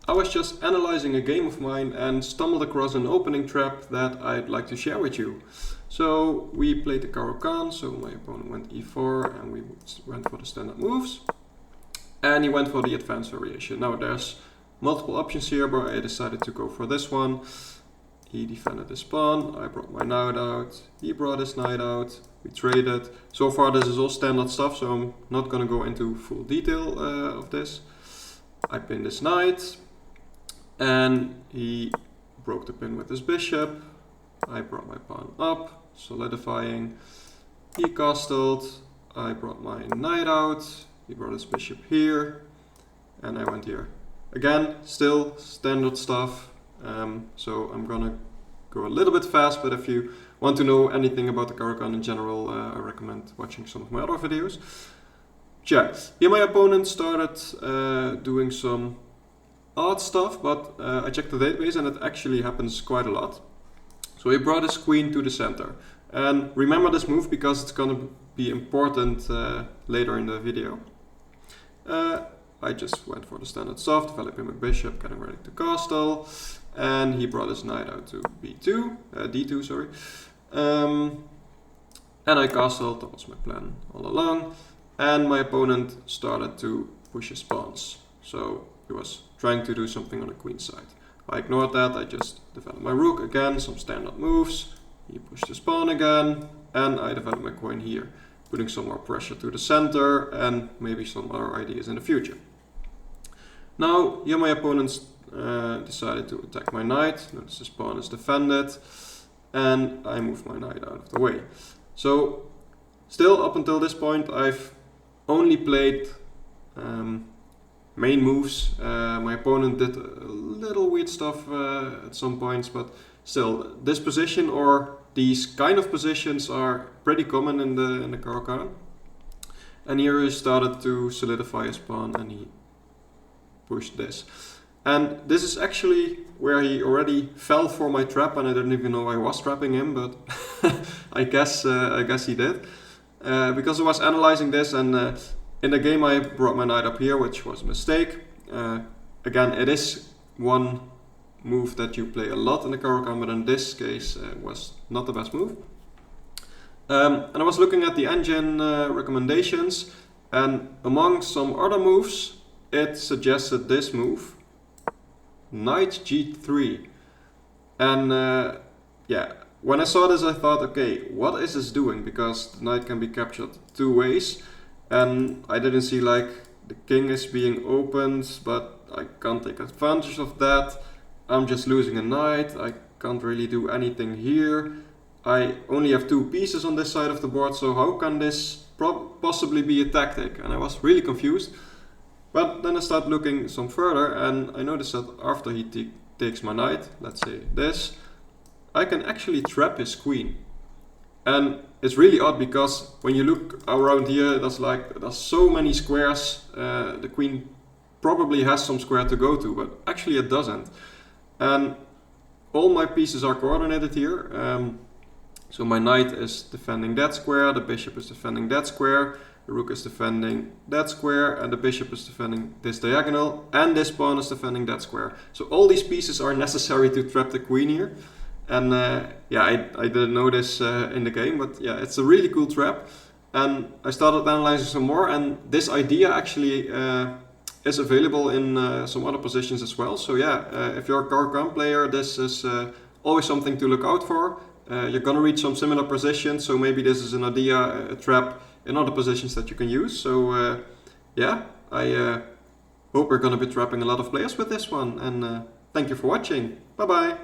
I was just analyzing a game of mine and stumbled across an opening trap that I'd like to share with you. So we played the Caro-Kann, so my opponent went e4 and we went for the standard moves. And he went for the advanced variation. Now there's multiple options here, but I decided to go for this one. He defended his pawn, I brought my knight out, he brought his knight out, we traded. So far this is all standard stuff, so I'm not going to go into full detail of this. I pinned his knight, and he broke the pin with his bishop. I brought my pawn up, solidifying. He castled, I brought my knight out, he brought his bishop here, and I went here. Again, still standard stuff. So I'm gonna go a little bit fast, but if you want to know anything about the Caro-Kann in general, I recommend watching some of my other videos. Yeah, here my opponent started doing some odd stuff, but I checked the database and it actually happens quite a lot. So he brought his queen to the center. And remember this move because it's gonna be important later in the video. I just went for the standard stuff, developing my bishop, getting ready to castle, and he brought his knight out to d2, sorry. And I castled, that was my plan all along, and my opponent started to push his pawns. So he was trying to do something on the queen side. I ignored that, I just developed my rook again, some standard moves, he pushed his pawn again, and I developed my queen here, putting some more pressure to the center and maybe some other ideas in the future. Now, here my opponent decided to attack my knight. Notice his pawn is defended, and I moved my knight out of the way. So, still up until this point, I've only played main moves. My opponent did a little weird stuff at some points, but still, this position or these kind of positions are pretty common in the Caro-Kann. And here he started to solidify his pawn and he pushed this. And this is actually where he already fell for my trap, and I didn't even know I was trapping him, but I guess he did. Because I was analyzing this, and in the game I brought my knight up here, which was a mistake. Again, it is one move that you play a lot in the Caro-Kann, but in this case was not the best move. And I was looking at the engine recommendations, and among some other moves it suggested this move, knight g3. And yeah, when I saw this I thought, okay, what is this doing? Because the knight can be captured two ways, and I didn't see like the king is being opened, but I can't take advantage of that. I'm just losing a knight, I can't really do anything here. I only have two pieces on this side of the board, so how can this possibly be a tactic? And I was really confused. But then I started looking some further, and I noticed that after he takes my knight, let's say this, I can actually trap his queen. And it's really odd because when you look around here, there's so many squares. The queen probably has some square to go to, but actually it doesn't. And all my pieces are coordinated here. So my knight is defending that square, the bishop is defending that square, the rook is defending that square, and the bishop is defending this diagonal, and this pawn is defending that square. So all these pieces are necessary to trap the queen here. And yeah, I didn't know this in the game, but yeah, it's a really cool trap. And I started analyzing some more, and this idea actually is available in some other positions as well. So yeah, if you're a Caro-Kann player, this is always something to look out for. You're gonna reach some similar positions, so maybe this is an idea, a trap in other positions that you can use. So yeah, I hope we're gonna be trapping a lot of players with this one, and thank you for watching. Bye bye!